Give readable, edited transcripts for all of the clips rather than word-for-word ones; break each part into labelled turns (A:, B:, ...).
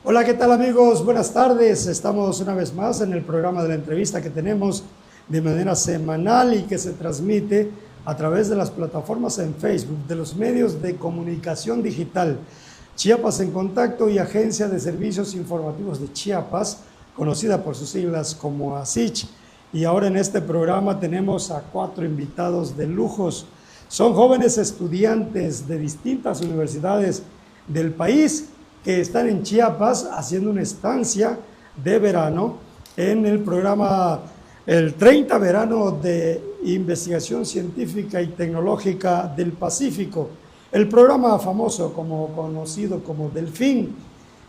A: Hola, ¿qué tal amigos? Buenas tardes. Estamos una vez más en el programa de la entrevista que tenemos de manera semanal y que se transmite a través de las plataformas en Facebook, de los medios de comunicación digital. Chiapas en Contacto y Agencia de Servicios Informativos de Chiapas, conocida por sus siglas como ASICH. Y ahora en este programa tenemos a 4 invitados de lujos. Son jóvenes estudiantes de distintas universidades del país que están en Chiapas haciendo una estancia de verano en el programa, el 30 Verano de Investigación Científica y Tecnológica del Pacífico, el programa famoso conocido como Delfín,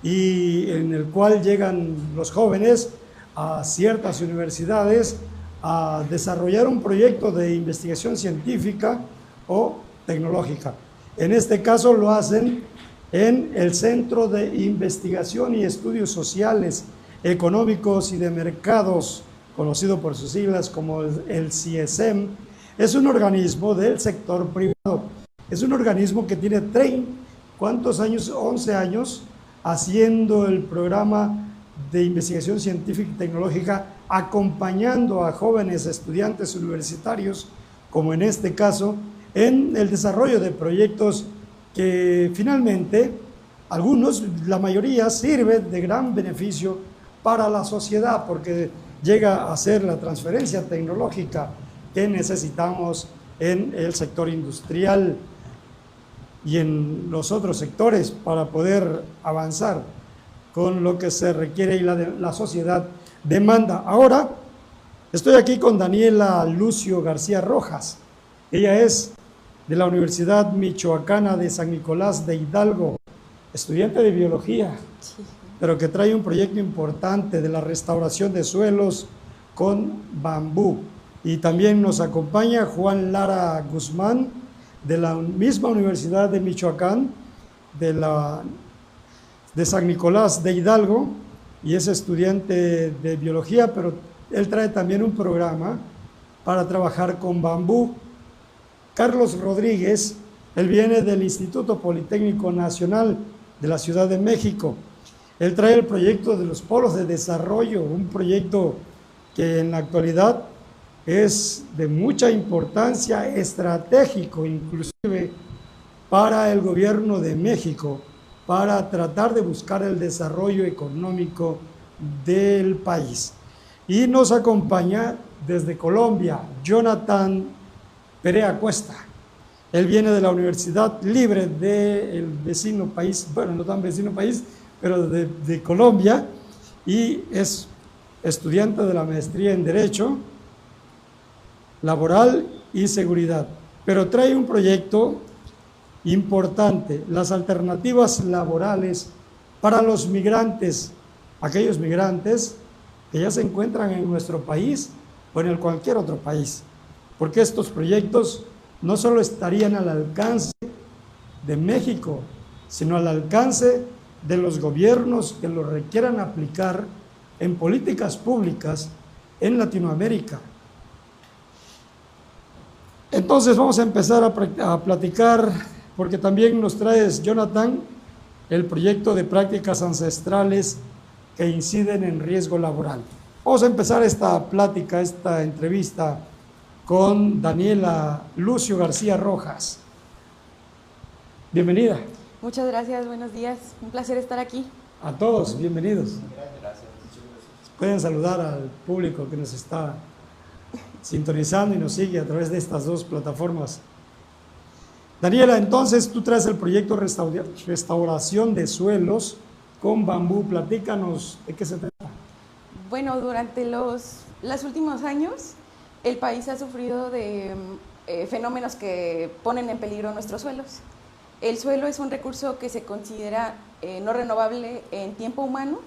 A: y en el cual llegan los jóvenes a ciertas universidades a desarrollar un proyecto de investigación científica o tecnológica. En este caso lo hacen en el Centro de Investigación y Estudios Sociales, Económicos y de Mercados, conocido por sus siglas como el CIESEM. Es un organismo del sector privado. Es un organismo que tiene ¿cuántos años? 11 años haciendo el programa de investigación científica y tecnológica, acompañando a jóvenes estudiantes universitarios, como en este caso, en el desarrollo de proyectos que finalmente, algunos, la mayoría, sirven de gran beneficio para la sociedad, porque llega a ser la transferencia tecnológica que necesitamos en el sector industrial y en los otros sectores para poder avanzar con lo que se requiere y la sociedad demanda. Ahora estoy aquí con Daniela Lucio García Rojas. Ella es de la Universidad Michoacana de San Nicolás de Hidalgo, estudiante de biología, pero que trae un proyecto importante de la restauración de suelos con bambú. Y también nos acompaña Juan Lara Guzmán, de la misma Universidad de Michoacán, de San Nicolás de Hidalgo, y es estudiante de biología, pero él trae también un programa para trabajar con bambú. Carlos Rodríguez, él viene del Instituto Politécnico Nacional de la Ciudad de México. Él trae el proyecto de los polos de desarrollo, un proyecto que en la actualidad es de mucha importancia, estratégico inclusive para el gobierno de México, para tratar de buscar el desarrollo económico del país. Y nos acompaña desde Colombia Jonathan Perea Cuesta. Él viene de la Universidad Libre del vecino país, bueno, no tan vecino país, pero de Colombia, y es estudiante de la maestría en Derecho Laboral y Seguridad. Pero trae un proyecto importante, las alternativas laborales para los migrantes, aquellos migrantes que ya se encuentran en nuestro país o en cualquier otro país, porque estos proyectos no solo estarían al alcance de México, sino al alcance de los gobiernos que lo requieran aplicar en políticas públicas en Latinoamérica. Entonces vamos a empezar a platicar, porque también nos traes, Jonathan, el proyecto de prácticas ancestrales que inciden en riesgo laboral. Vamos a empezar esta plática, esta entrevista con Daniela Lucio García Rojas. Bienvenida.
B: Muchas gracias, buenos días, un placer estar aquí.
A: A todos, bienvenidos.
C: Gracias.
A: Pueden saludar al público que nos está sintonizando y nos sigue a través de estas 2 plataformas. Daniela, entonces tú traes el proyecto Restauración de Suelos con Bambú. Platícanos de qué se trata.
B: Bueno, durante los últimos años el país ha sufrido de fenómenos que ponen en peligro nuestros suelos. El suelo es un recurso que se considera no renovable en tiempo humano,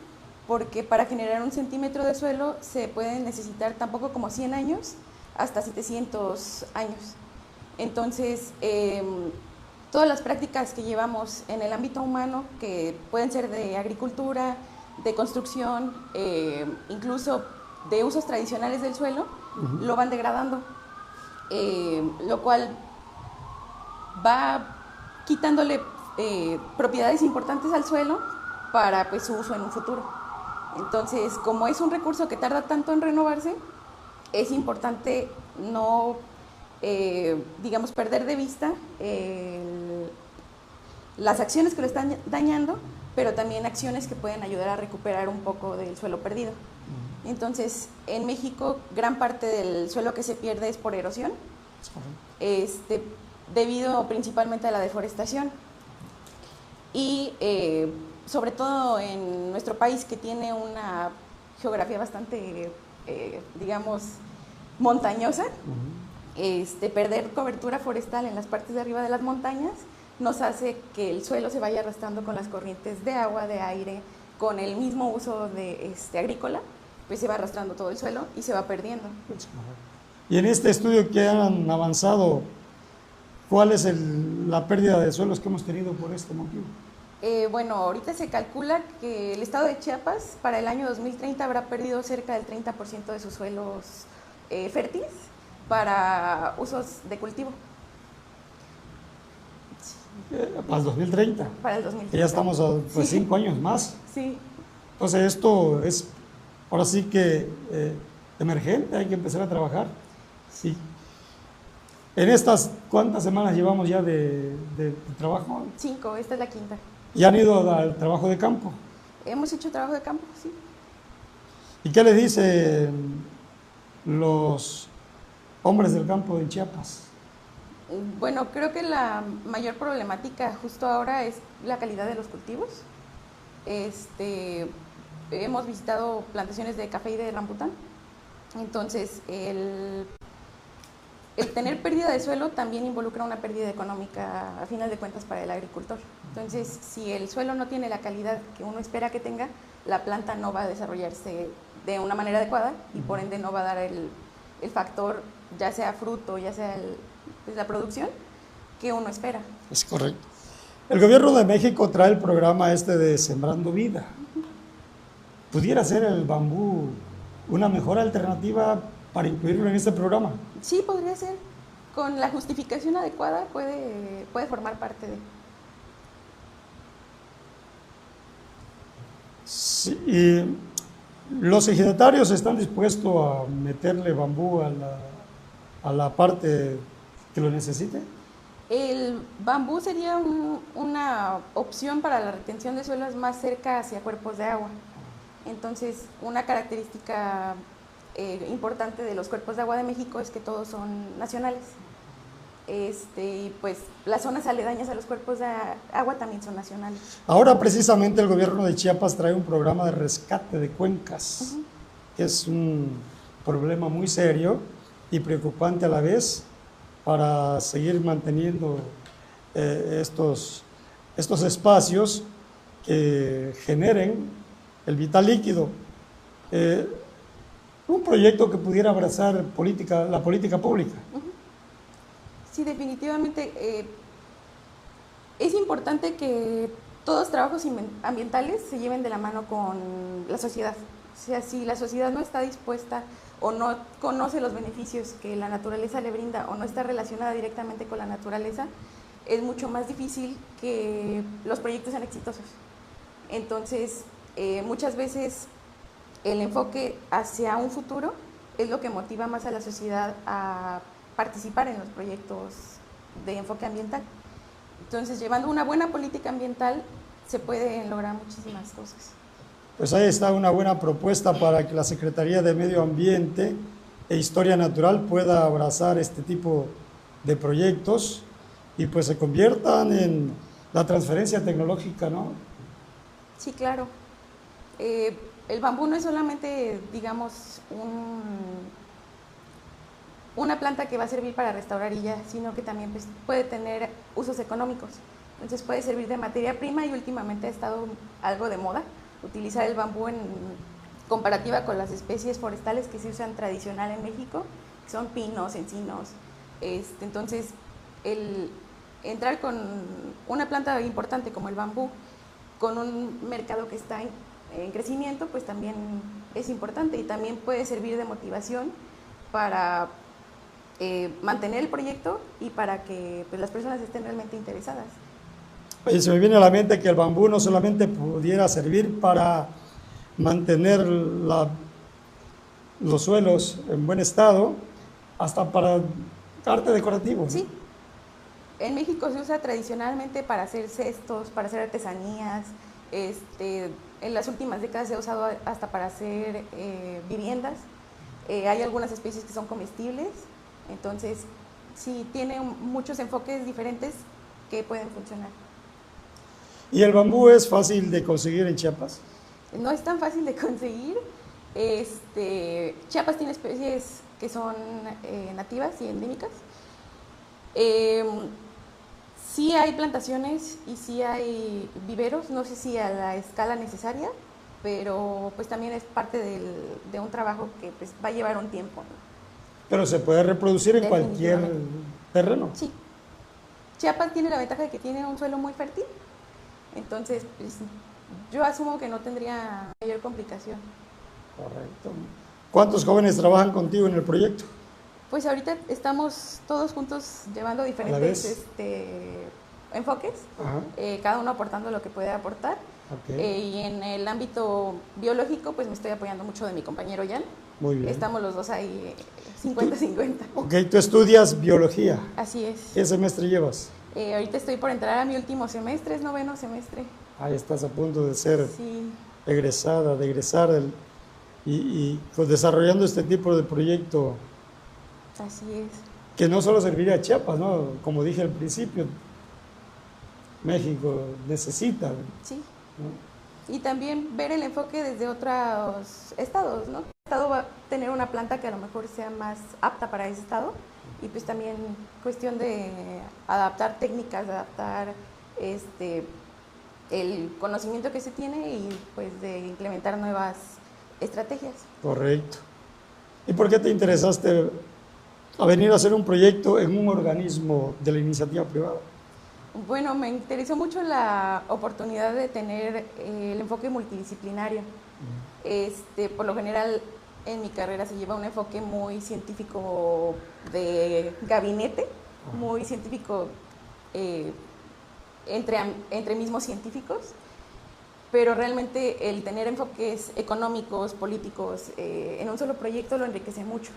B: porque para generar 1 centímetro de suelo se pueden necesitar tampoco como 100 años, hasta 700 años. Entonces, todas las prácticas que llevamos en el ámbito humano, que pueden ser de agricultura, de construcción, incluso de usos tradicionales del suelo, lo van degradando, lo cual va quitándole propiedades importantes al suelo para pues, su uso en un futuro. Entonces, como es un recurso que tarda tanto en renovarse, es importante no, digamos, perder de vista las acciones que lo están dañando, pero también acciones que pueden ayudar a recuperar un poco del suelo perdido. Entonces, en México, gran parte del suelo que se pierde es por erosión, debido principalmente a la deforestación. Y sobre todo en nuestro país, que tiene una geografía bastante, digamos, montañosa, perder cobertura forestal en las partes de arriba de las montañas nos hace que el suelo se vaya arrastrando con las corrientes de agua, de aire, con el mismo uso de agrícola, pues se va arrastrando todo el suelo y se va perdiendo.
A: Y en este estudio que han avanzado, ¿cuál es la pérdida de suelos que hemos tenido por este motivo?
B: Bueno, ahorita se calcula que el estado de Chiapas para el año 2030 habrá perdido cerca del 30% de sus suelos fértiles para usos de cultivo.
A: Para el 2030.
B: Para el 2030.
A: Que ya estamos a 5 años más.
B: Sí.
A: Entonces esto es ahora sí que emergente, hay que empezar a trabajar. Sí. En estas, ¿cuántas semanas llevamos ya de trabajo?
B: 5, esta es la quinta.
A: ¿Y han ido al trabajo de campo?
B: Hemos hecho trabajo de campo, sí.
A: ¿Y qué le dicen los hombres del campo en Chiapas?
B: Bueno, creo que la mayor problemática justo ahora es la calidad de los cultivos. Hemos visitado plantaciones de café y de rambután. Entonces, el tener pérdida de suelo también involucra una pérdida económica, a final de cuentas, para el agricultor. Entonces, si el suelo no tiene la calidad que uno espera que tenga, la planta no va a desarrollarse de una manera adecuada y por ende no va a dar el factor, ya sea fruto, ya sea pues, la producción, que uno espera.
A: Es correcto. El gobierno de México trae el programa de Sembrando Vida. ¿Pudiera ser el bambú una mejor alternativa para incluirlo en este programa?
B: Sí, podría ser. Con la justificación adecuada puede formar parte de.
A: Sí, y los ejidatarios están dispuestos a meterle bambú a la parte que lo necesite.
B: El bambú sería una opción para la retención de suelos más cerca hacia cuerpos de agua. Entonces, una característica importante de los cuerpos de agua de México es que todos son nacionales. Y pues las zonas aledañas a los cuerpos de agua también son nacionales.
A: Ahora precisamente el gobierno de Chiapas trae un programa de rescate de cuencas, que es un problema muy serio y preocupante a la vez para seguir manteniendo estos espacios que generen el vital líquido. Un proyecto que pudiera abrazar la política pública.
B: Sí, definitivamente es importante que todos los trabajos ambientales se lleven de la mano con la sociedad. O sea, si la sociedad no está dispuesta o no conoce los beneficios que la naturaleza le brinda o no está relacionada directamente con la naturaleza, es mucho más difícil que los proyectos sean exitosos. Entonces, muchas veces el enfoque hacia un futuro es lo que motiva más a la sociedad a participar en los proyectos de enfoque ambiental. Entonces, llevando una buena política ambiental se pueden lograr muchísimas cosas.
A: Pues ahí está una buena propuesta para que la Secretaría de Medio Ambiente e Historia Natural pueda abrazar este tipo de proyectos y pues se conviertan en la transferencia tecnológica, ¿no?
B: Sí, claro. El bambú no es solamente, digamos, una planta que va a servir para restaurar y ya, sino que también pues, puede tener usos económicos. Entonces puede servir de materia prima y últimamente ha estado algo de moda utilizar el bambú en comparativa con las especies forestales que se usan tradicional en México, que son pinos, encinos. Entonces, el entrar con una planta importante como el bambú, con un mercado que está en crecimiento, pues también es importante y también puede servir de motivación para mantener el proyecto y para que pues, las personas estén realmente interesadas.
A: Oye, se me viene a la mente que el bambú no solamente pudiera servir para mantener los suelos en buen estado, hasta para arte decorativo, ¿no?
B: Sí, en México se usa tradicionalmente para hacer cestos, para hacer artesanías. En las últimas décadas se ha usado hasta para hacer viviendas. Hay algunas especies que son comestibles, entonces sí tiene muchos enfoques diferentes que pueden funcionar.
A: ¿Y el bambú es fácil de conseguir en Chiapas?
B: No es tan fácil de conseguir. Chiapas tiene especies que son nativas y endémicas. Sí hay plantaciones y sí hay viveros, no sé si a la escala necesaria, pero pues también es parte de un trabajo que pues va a llevar un tiempo, ¿no?
A: Pero se puede reproducir en cualquier terreno.
B: Sí. Chiapas tiene la ventaja de que tiene un suelo muy fértil, entonces pues, yo asumo que no tendría mayor complicación.
A: Correcto. ¿Cuántos jóvenes trabajan contigo en el proyecto?
B: Pues ahorita estamos todos juntos llevando diferentes enfoques, cada uno aportando lo que puede aportar. Y en el ámbito biológico, pues me estoy apoyando mucho de mi compañero Jan.
A: Muy bien.
B: Estamos los dos ahí 50-50.
A: Ok, tú estudias biología.
B: Así es.
A: ¿Qué semestre llevas?
B: Ahorita estoy por entrar a mi último semestre, es 9º semestre.
A: Ahí estás a punto de ser
B: Sí.
A: egresada, de egresar y pues desarrollando este tipo de proyecto.
B: Así es.
A: Que no solo serviría a Chiapas, ¿no? Como dije al principio, México necesita.
B: Sí.
A: ¿No?
B: Y también ver el enfoque desde otros estados, ¿no? El estado va a tener una planta que a lo mejor sea más apta para ese estado y pues también cuestión de adaptar técnicas, adaptar el conocimiento que se tiene y pues de implementar nuevas estrategias.
A: Correcto. ¿Y por qué te interesaste a venir a hacer un proyecto en un organismo de la iniciativa privada?
B: Bueno, me interesó mucho la oportunidad de tener el enfoque multidisciplinario. Por lo general, en mi carrera se lleva un enfoque muy científico de gabinete, muy científico entre mismos científicos, pero realmente el tener enfoques económicos, políticos, en un solo proyecto lo enriquece mucho.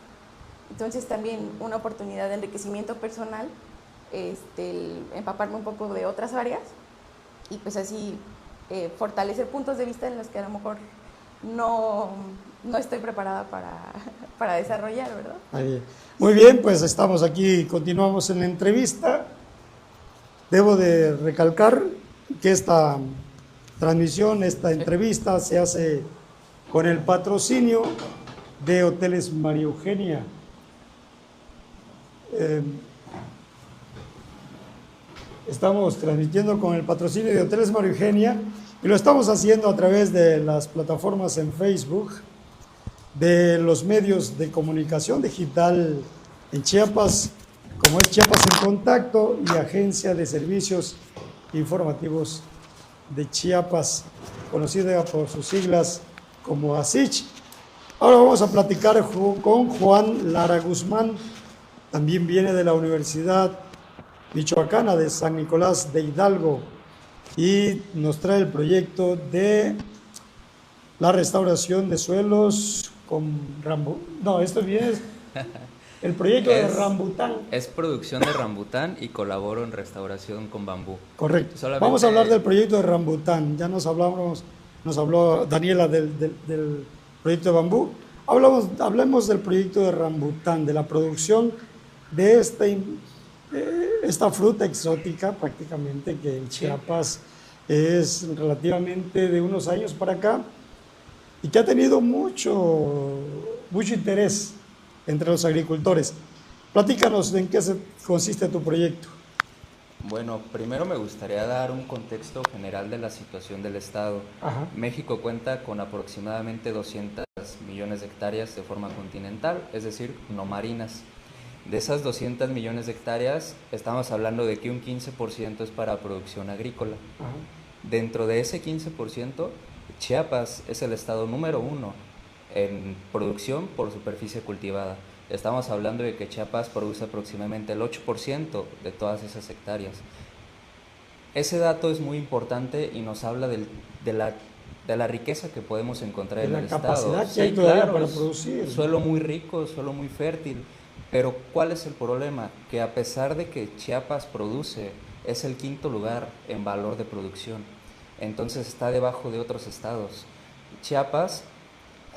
B: Entonces también una oportunidad de enriquecimiento personal, el empaparme un poco de otras áreas y pues así fortalecer puntos de vista en los que a lo mejor no estoy preparada para desarrollar, ¿verdad?
A: Ahí. Muy bien, pues estamos aquí, continuamos en la entrevista. Debo de recalcar que esta transmisión, esta entrevista se hace con el patrocinio de Hoteles María Eugenia. Estamos transmitiendo con el patrocinio de Hoteles María Eugenia y lo estamos haciendo a través de las plataformas en Facebook, de los medios de comunicación digital en Chiapas, como es Chiapas en Contacto y Agencia de Servicios Informativos de Chiapas, conocida por sus siglas como ASICH. Ahora vamos a platicar con Juan Lara Guzmán, también viene de la Universidad Michoacana de San Nicolás de Hidalgo y nos trae el proyecto de la restauración de suelos con esto es el proyecto de rambután.
C: Es producción de rambután y colaboro en restauración con bambú.
A: Correcto. Vamos a hablar del proyecto de rambután. Ya nos habló Daniela del proyecto de bambú. Hablemos del proyecto de rambután, de la producción de esta fruta exótica prácticamente que en Chiapas es relativamente de unos años para acá y que ha tenido mucho interés entre los agricultores. Platícanos en qué consiste tu proyecto.
C: Bueno, primero me gustaría dar un contexto general de la situación del estado.
A: Ajá.
C: México cuenta con aproximadamente 200 millones de hectáreas de forma continental, es decir, no marinas. De esas 200 millones de hectáreas, estamos hablando de que un 15% es para producción agrícola. Ajá. Dentro de ese 15%, Chiapas es el estado número 1 en producción por superficie cultivada. Estamos hablando de que Chiapas produce aproximadamente el 8% de todas esas hectáreas. Ese dato es muy importante y nos habla de la riqueza que podemos encontrar en el estado.
A: La capacidad que hay todavía para producir.
C: Suelo muy rico, suelo muy fértil, pero ¿cuál es el problema? Que a pesar de que Chiapas produce, es el quinto lugar en valor de producción, entonces está debajo de otros estados. Chiapas,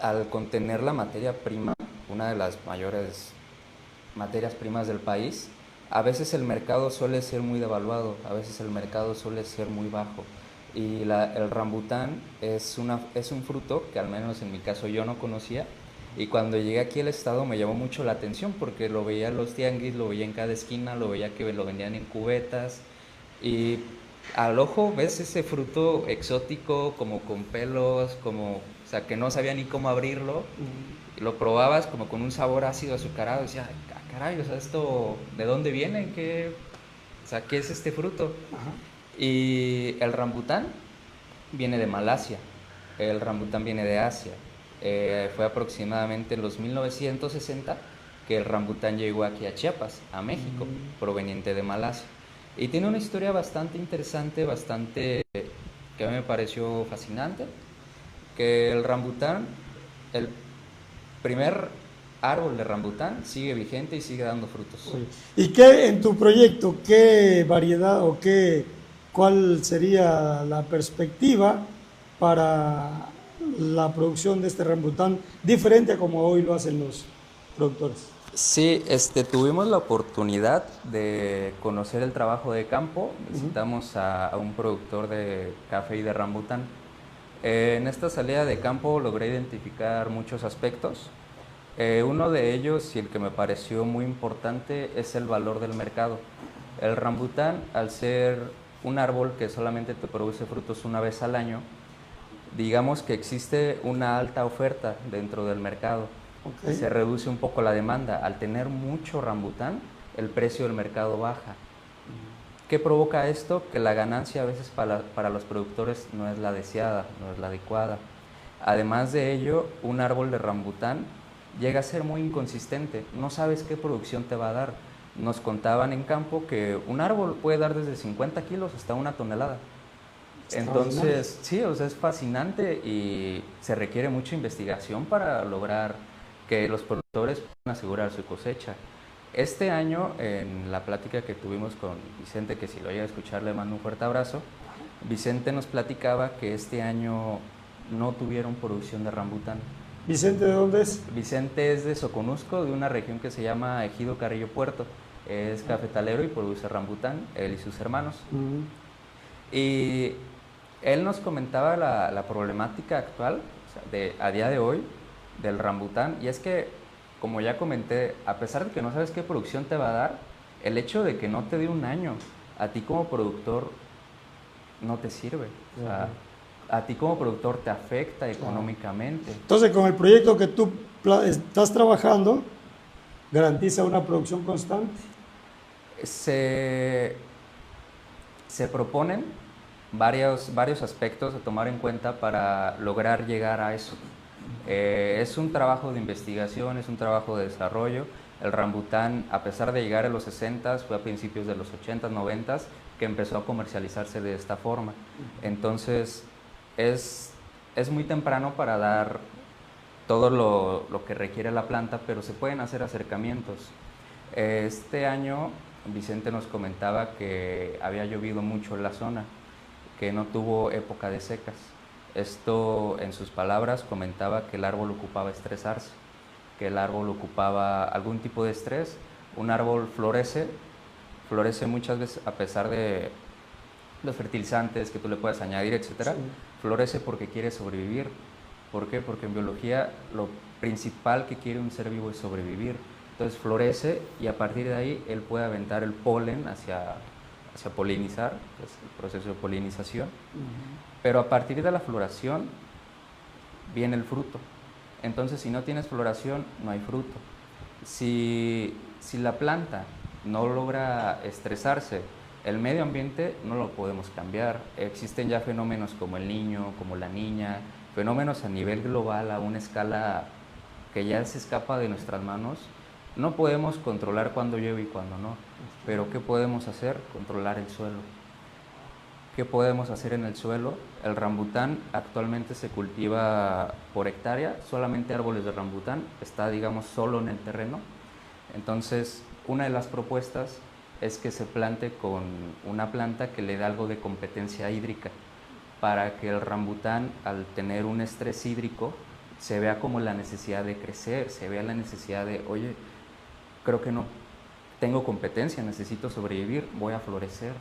C: al contener la materia prima, una de las mayores materias primas del país, a veces el mercado suele ser muy devaluado, a veces el mercado suele ser muy bajo. Y el rambután es un fruto que al menos en mi caso yo no conocía, y cuando llegué aquí al estado me llamó mucho la atención porque lo veía en los tianguis, lo veía en cada esquina, lo veía que lo vendían en cubetas, y al ojo ves ese fruto exótico como con pelos, como, o sea, que no sabía ni cómo abrirlo, y lo probabas como con un sabor ácido azucarado, y decía, ah, caray, o sea, esto, ¿de dónde viene? O sea, ¿qué es este fruto?
A: Ajá.
C: Y el rambután viene de Malasia, el rambután viene de Asia. Fue aproximadamente en los 1960 que el rambután llegó aquí a Chiapas, a México, proveniente de Malasia. Y tiene una historia bastante interesante, que a mí me pareció fascinante, que el rambután, el primer árbol de rambután sigue vigente y sigue dando frutos.
A: ¿Y qué en tu proyecto, qué variedad o cuál sería la perspectiva para la producción de este rambután diferente a como hoy lo hacen los productores?
C: Sí, tuvimos la oportunidad de conocer el trabajo de campo. Visitamos a un productor de café y de rambután. En esta salida de campo logré identificar muchos aspectos. Uno de ellos, y el que me pareció muy importante, es el valor del mercado. El rambután, al ser un árbol que solamente te produce frutos una vez al año, digamos que existe una alta oferta dentro del mercado. Okay. Se reduce un poco la demanda. Al tener mucho rambután, el precio del mercado baja. ¿Qué provoca esto? Que la ganancia a veces para los productores no es la deseada, no es la adecuada. Además de ello, un árbol de rambután llega a ser muy inconsistente. No sabes qué producción te va a dar. Nos contaban en campo que un árbol puede dar desde 50 kilos hasta 1 tonelada. Entonces, sí, o sea, es fascinante y se requiere mucha investigación para lograr que los productores puedan asegurar su cosecha. Este año, en la plática que tuvimos con Vicente, que si lo llega a escuchar le mando un fuerte abrazo, Vicente nos platicaba que este año no tuvieron producción de rambután.
A: ¿Vicente de dónde es?
C: Vicente es de Soconusco, de una región que se llama Ejido Carrillo Puerto. Es cafetalero y produce rambután, él y sus hermanos. Y él nos comentaba la problemática actual, o sea, a día de hoy, del rambután, y es que, como ya comenté, a pesar de que no sabes qué producción te va a dar, el hecho de que no te dé un año, a ti como productor no te sirve. O sea, a ti como productor te afecta económicamente.
A: Entonces, con el proyecto que tú estás trabajando, ¿garantiza una producción constante?
C: Se proponen varios aspectos a tomar en cuenta para lograr llegar a eso. Es un trabajo de investigación, es un trabajo de desarrollo. El rambután, a pesar de llegar a los 60s, fue a principios de los 80s, 90s, que empezó a comercializarse de esta forma. Entonces, es muy temprano para dar todo lo que requiere la planta, pero se pueden hacer acercamientos. Este año, Vicente nos comentaba que había llovido mucho en la zona, que no tuvo época de secas. Esto, en sus palabras, comentaba que el árbol ocupaba estresarse, que el árbol ocupaba algún tipo de estrés. Un árbol florece muchas veces a pesar de los fertilizantes que tú le puedes añadir, etcétera. Sí. Florece porque quiere sobrevivir. ¿Por qué? Porque en biología lo principal que quiere un ser vivo es sobrevivir. Entonces florece y a partir de ahí él puede aventar el polen hacia polinizar, es el proceso de polinización. Pero a partir de la floración viene el fruto. Entonces, si no tienes floración, no hay fruto. Si la planta no logra estresarse, el medio ambiente no lo podemos cambiar. Existen ya fenómenos como el niño, como la niña, fenómenos a nivel global, a una escala que ya se escapa de nuestras manos. No podemos controlar cuándo llueve y cuándo no, pero ¿qué podemos hacer? Controlar el suelo. ¿Qué podemos hacer en el suelo? El rambután actualmente se cultiva por hectárea, solamente árboles de rambután, está digamos solo en el terreno. Entonces, una de las propuestas es que se plante con una planta que le da algo de competencia hídrica, para que el rambután, al tener un estrés hídrico, se vea como la necesidad de crecer, se vea la necesidad de, oye, creo que no tengo competencia, necesito sobrevivir, voy a florecer,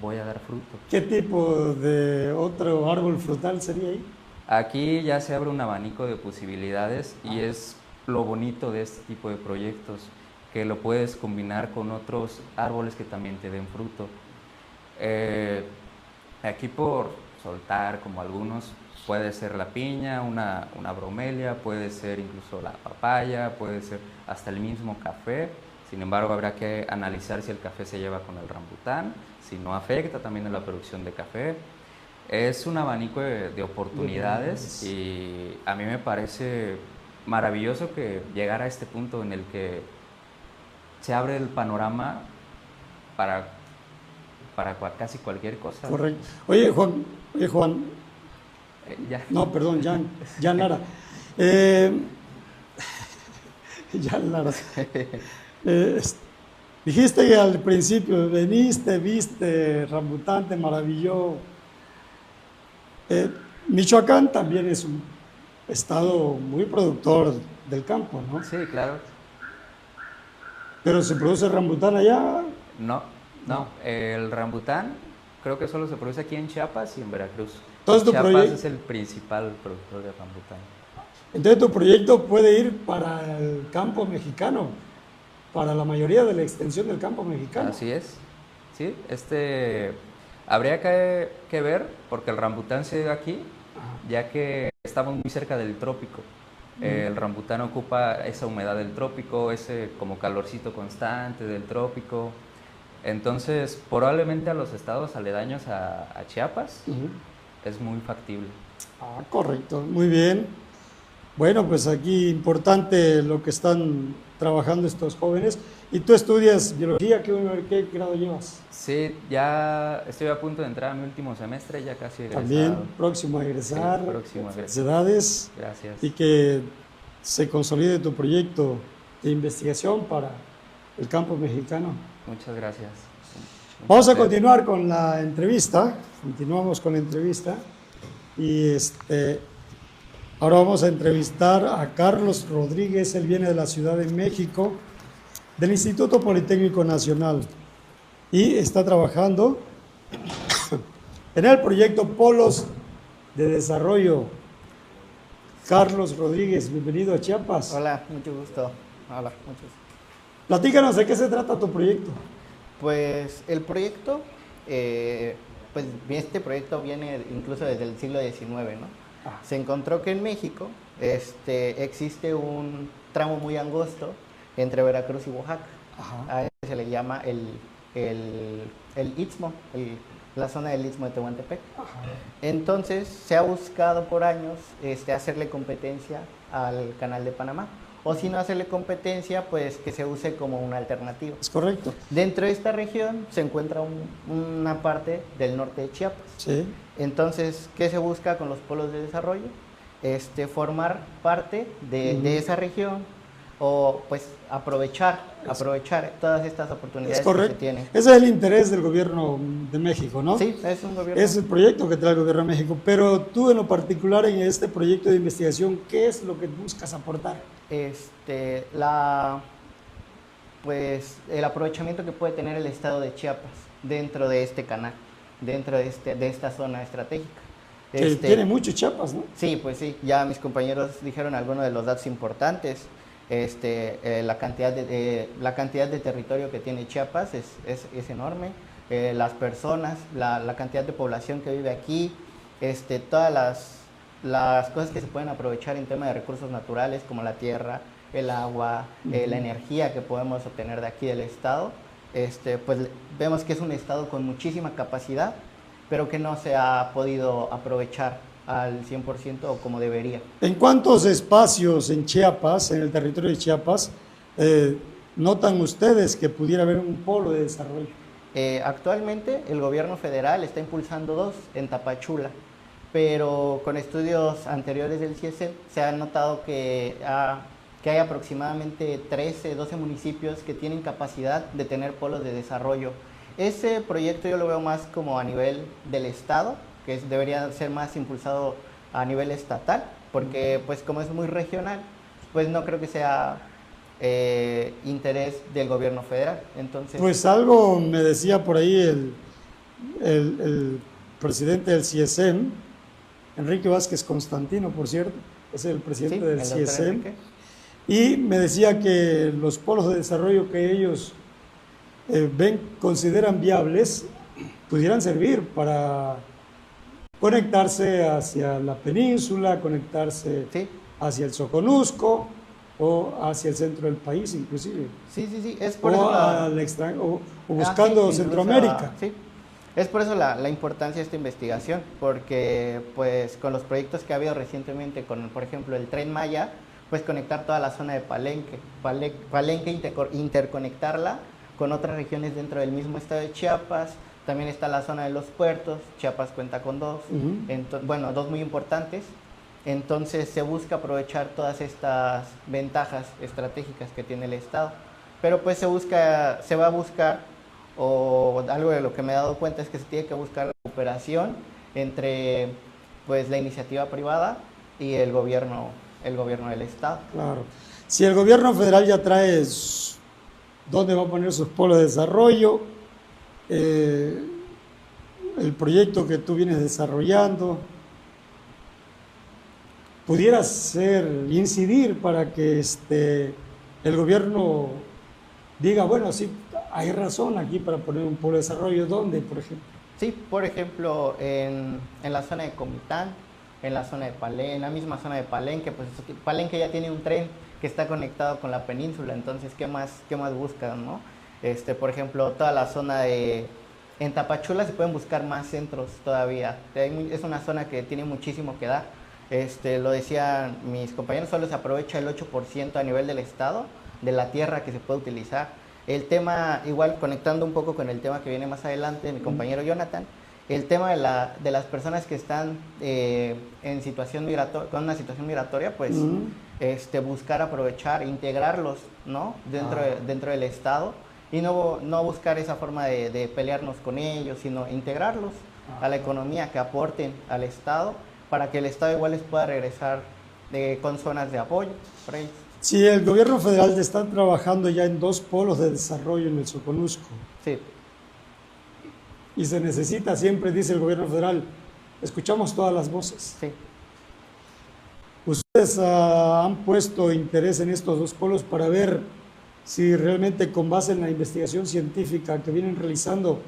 C: voy a dar fruto.
A: ¿Qué tipo de otro árbol frutal sería ahí?
C: Aquí ya se abre un abanico de posibilidades y es lo bonito de este tipo de proyectos, que lo puedes combinar con otros árboles que también te den fruto. Aquí por soltar como algunos, puede ser la piña, una bromelia, puede ser incluso la papaya, puede ser hasta el mismo café. Sin embargo, habrá que analizar si el café se lleva con el rambután, si no afecta también en la producción de café. Es un abanico de oportunidades y a mí me parece maravilloso que llegar a este punto en el que se abre el panorama para casi cualquier cosa.
A: Correcto. Oye, Juan.
C: Ya.
A: No, perdón, Jan Lara. Jan Lara. Dijiste al principio, veniste, viste, rambután, te maravilló. Michoacán también es un estado muy productor del campo, ¿no?
C: Sí, claro.
A: ¿Pero se produce rambután allá?
C: No. El rambután creo que solo se produce aquí en Chiapas y en Veracruz.
A: Entonces,
C: Chiapas es el principal productor de rambután.
A: Entonces tu proyecto puede ir para el campo mexicano, para la mayoría de la extensión del campo mexicano.
C: Así es. Sí, habría que ver, porque el rambután se da aquí, ya que estamos muy cerca del trópico. El rambután ocupa esa humedad del trópico, ese como calorcito constante del trópico. Entonces, probablemente a los estados aledaños a Chiapas es muy factible.
A: Correcto, muy bien. Bueno, pues aquí importante lo que están trabajando estos jóvenes. ¿Y tú estudias biología? ¿Qué grado llevas?
C: Sí, ya estoy a punto de entrar a mi último semestre, ya casi egresado.
A: También próximo a egresar.
C: Sí, próximo a egresar.
A: Felicidades.
C: Gracias.
A: Y que se consolide tu proyecto de investigación para el campo mexicano.
C: Muchas gracias.
A: Vamos a continuar con la entrevista. Continuamos con la entrevista. Y ahora vamos a entrevistar a Carlos Rodríguez. Él viene de la Ciudad de México, del Instituto Politécnico Nacional, y está trabajando en el proyecto Polos de Desarrollo. Carlos Rodríguez, bienvenido a Chiapas.
D: Hola, mucho gusto. Hola, mucho gusto.
A: Platícanos de qué se trata tu proyecto.
D: Pues el proyecto, pues este proyecto viene incluso desde el siglo XIX, ¿no? Se encontró que en México existe un tramo muy angosto entre Veracruz y Oaxaca. A eso se le llama el Istmo, la zona del Istmo de Tehuantepec. Entonces se ha buscado por años hacerle competencia al Canal de Panamá. O si no hacerle competencia, pues que se use como una alternativa.
A: Es correcto.
D: Dentro de esta región se encuentra una parte del norte de Chiapas.
A: Sí.
D: Entonces, ¿qué se busca con los polos de desarrollo? Formar parte de esa región o pues aprovechar todas estas oportunidades que se tienen.
A: Ese es el interés del gobierno de México, ¿no?
D: Sí, es un gobierno.
A: Es el proyecto que trae el gobierno de México. Pero tú en lo particular en este proyecto de investigación, ¿qué es lo que buscas aportar?
D: Pues el aprovechamiento que puede tener el estado de Chiapas dentro de este canal, dentro de esta zona estratégica.
A: Que tiene mucho Chiapas, ¿no?
D: Sí, pues sí, ya mis compañeros dijeron algunos de los datos importantes. La cantidad de territorio que tiene Chiapas es enorme. Las personas, la cantidad de población que vive aquí, todas las cosas que se pueden aprovechar en tema de recursos naturales como la tierra, el agua, la energía que podemos obtener de aquí del estado, pues vemos que es un estado con muchísima capacidad, pero que no se ha podido aprovechar al 100% o como debería.
A: ¿En cuántos espacios en Chiapas, en el territorio de Chiapas, notan ustedes que pudiera haber un polo de desarrollo?
D: Actualmente el gobierno federal está impulsando 2 en Tapachula, pero con estudios anteriores del CIESEM se ha notado que hay aproximadamente 13, 12 municipios que tienen capacidad de tener polos de desarrollo. Ese proyecto yo lo veo más como a nivel del Estado, que debería ser más impulsado a nivel estatal, porque pues como es muy regional, pues no creo que sea interés del gobierno federal. Entonces,
A: pues algo me decía por ahí el presidente del CIESEM, Enrique Vázquez Constantino, por cierto, es el presidente
D: sí,
A: del
D: el
A: CIESEM, y me decía que los polos de desarrollo que ellos consideran viables pudieran servir para conectarse hacia la península, conectarse
D: sí,
A: hacia el Soconusco o hacia el centro del país inclusive.
D: sí, es por
A: O,
D: eso
A: o buscando
D: sí,
A: Centroamérica.
D: Sí, es por eso la importancia de esta investigación, porque pues con los proyectos que ha habido recientemente, con por ejemplo el Tren Maya, pues conectar toda la zona de Palenque, interconectarla con otras regiones dentro del mismo estado de Chiapas. También está la zona de los puertos, Chiapas cuenta con 2, bueno, 2 muy importantes. Entonces se busca aprovechar todas estas ventajas estratégicas que tiene el Estado. Pero pues se va a buscar, o algo de lo que me he dado cuenta es que se tiene que buscar la cooperación entre pues la iniciativa privada y el gobierno del Estado.
A: Claro. Si el gobierno federal ya trae dónde va a poner sus polos de desarrollo, el proyecto que tú vienes desarrollando, pudiera incidir para que el gobierno diga, bueno, sí, hay razón aquí para poner un polo de desarrollo. ¿Dónde, por ejemplo?
D: Sí, por ejemplo, en la zona de Comitán, en la zona de Palenque, en la misma zona de Palenque, pues Palenque ya tiene un tren que está conectado con la península, entonces, ¿qué más buscan, no? Por ejemplo, toda la zona en Tapachula se pueden buscar más centros todavía. Es una zona que tiene muchísimo que dar. Lo decían mis compañeros, solo se aprovecha el 8% a nivel del estado de la tierra que se puede utilizar. El tema, igual conectando un poco con el tema que viene más adelante, mi compañero Jonathan, el tema de las personas que están en situación con una situación migratoria, pues buscar aprovechar, integrarlos, ¿no? dentro del estado, y no buscar esa forma de pelearnos con ellos, sino integrarlos a la economía, que aporten al estado, para que el estado igual les pueda regresar con zonas de apoyo para ellos.
A: Si el gobierno federal está trabajando ya en 2 polos de desarrollo en el Soconusco,
D: sí,
A: y se necesita siempre, dice el gobierno federal, escuchamos todas las voces.
D: sí.
A: ¿Ustedes han puesto interés en estos 2 polos para ver si realmente con base en la investigación científica que vienen realizando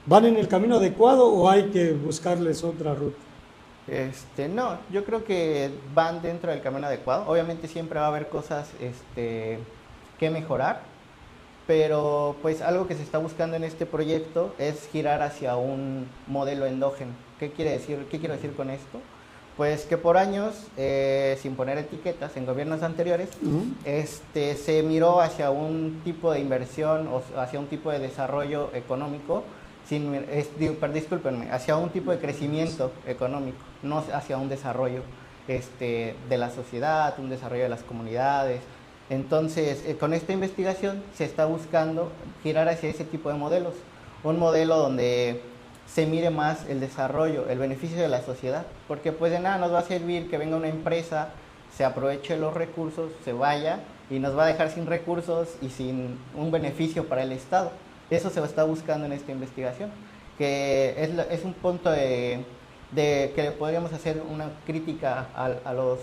A: van en el camino adecuado o hay que buscarles otra ruta?
D: No, yo creo que van dentro del camino adecuado. Obviamente siempre va a haber cosas que mejorar, pero pues algo que se está buscando en este proyecto es girar hacia un modelo endógeno. ¿Qué quiero decir con esto? Pues que por años, sin poner etiquetas, en gobiernos anteriores, se miró hacia un tipo de inversión o hacia un tipo de desarrollo económico, discúlpenme, hacia un tipo de crecimiento económico, no hacia un desarrollo de la sociedad, un desarrollo de las comunidades. Entonces, con esta investigación se está buscando girar hacia ese tipo de modelos, un modelo donde se mire más el desarrollo, el beneficio de la sociedad, porque pues de nada nos va a servir que venga una empresa, se aproveche los recursos, se vaya y nos va a dejar sin recursos y sin un beneficio para el Estado. Eso se está buscando en esta investigación, que es un punto de que podríamos hacer una crítica a los...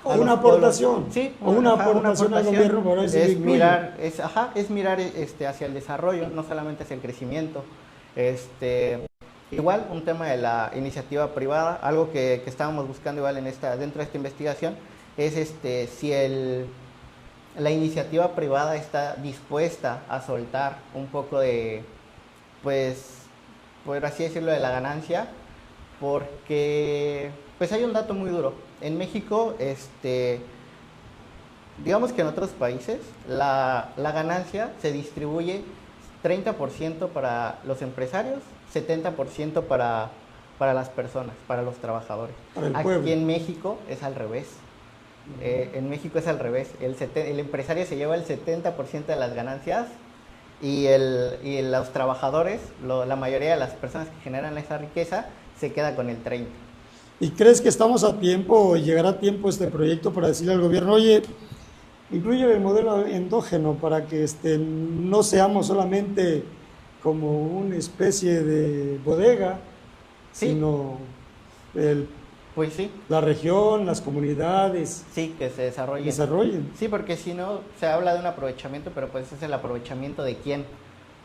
A: O una aportación.
D: Sí,
A: o una aportación al gobierno para ver si
D: es mirar hacia el desarrollo, no solamente hacia el crecimiento. Igual un tema de la iniciativa privada, algo que estábamos buscando igual dentro de esta investigación, es si la iniciativa privada está dispuesta a soltar un poco de, pues, por así decirlo, de la ganancia, porque pues hay un dato muy duro. En México, digamos que en otros países la ganancia se distribuye 30% para los empresarios, 70% para las personas, para los trabajadores.
A: Para el
D: Aquí
A: pueblo.
D: en México es al revés. En México es al revés. El empresario se lleva el 70% de las ganancias y los trabajadores, la mayoría de las personas que generan esa riqueza, se queda con el 30%.
A: ¿Y crees que estamos a tiempo o llegará a tiempo este proyecto para decirle al gobierno, oye, incluye el modelo endógeno para que no seamos solamente como una especie de bodega,
D: Sí.
A: sino
D: Pues sí,
A: la región, las comunidades
D: sí, que se desarrolle.
A: desarrollen?
D: Sí, porque si no, se habla de un aprovechamiento, pero pues es el aprovechamiento de quién,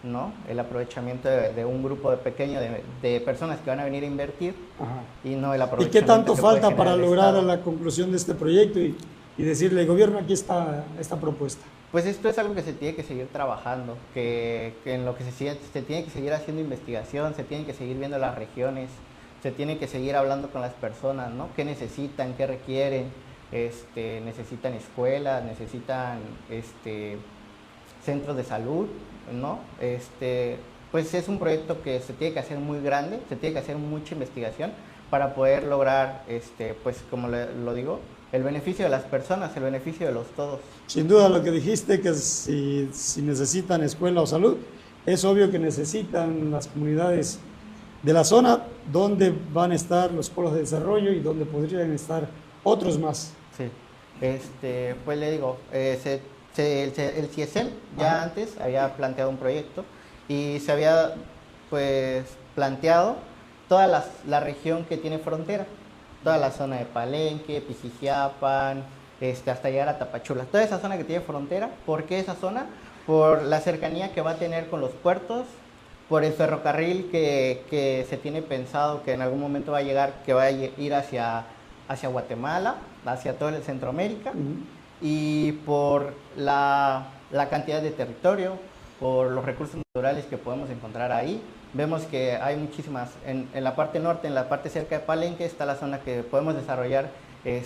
D: ¿no? El aprovechamiento de un grupo pequeño de personas que van a venir a invertir
A: Ajá.
D: y no el
A: ¿Y
D: aprovechamiento
A: qué tanto
D: que puede
A: falta para
D: generar el
A: lograr
D: Estado.
A: la conclusión de este proyecto y decirle, gobierno, aquí está esta propuesta?
D: Pues esto es algo que se tiene que seguir trabajando, que en lo que se tiene que seguir haciendo investigación, se tienen que seguir viendo las regiones, se tiene que seguir hablando con las personas, ¿no? ¿Qué necesitan, qué requieren? Necesitan escuelas, necesitan centros de salud, ¿no? Pues es un proyecto que se tiene que hacer muy grande, se tiene que hacer mucha investigación para poder lograr, pues como lo digo, el beneficio de las personas, el beneficio de los todos.
A: Sin duda lo que dijiste, que si necesitan escuela o salud, es obvio que necesitan las comunidades de la zona donde van a estar los polos de desarrollo y donde podrían estar otros más.
D: Sí, pues le digo, el CIESEL ya antes había planteado un proyecto y se había pues planteado toda la región que tiene frontera, toda la zona de Palenque, Pijijiapan, hasta llegar a Tapachula, toda esa zona que tiene frontera. ¿Por qué esa zona? Por la cercanía que va a tener con los puertos, por el ferrocarril que se tiene pensado que en algún momento va a llegar, que va a ir hacia Guatemala, hacia todo el Centroamérica, y por la cantidad de territorio, por los recursos naturales que podemos encontrar ahí. Vemos que hay muchísimas, en la parte norte, en la parte cerca de Palenque, está la zona que podemos desarrollar el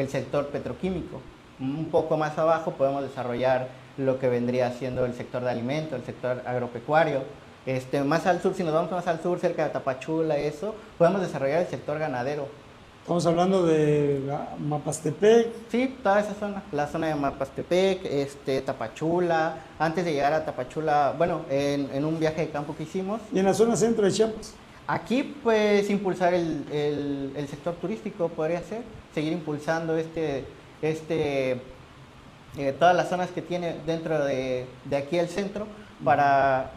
D: sector petroquímico. Un poco más abajo podemos desarrollar lo que vendría siendo el sector de alimentos, el sector agropecuario. Más al sur, si nos vamos más al sur, cerca de Tapachula, eso, podemos desarrollar el sector ganadero.
A: Estamos hablando de Mapastepec.
D: Sí, toda esa zona, la zona de Mapastepec, Tapachula. Antes de llegar a Tapachula, bueno, en un viaje de campo que hicimos.
A: Y en la zona centro de Chiapas.
D: Aquí, pues, impulsar el sector turístico podría ser, seguir impulsando todas las zonas que tiene dentro de aquí el centro para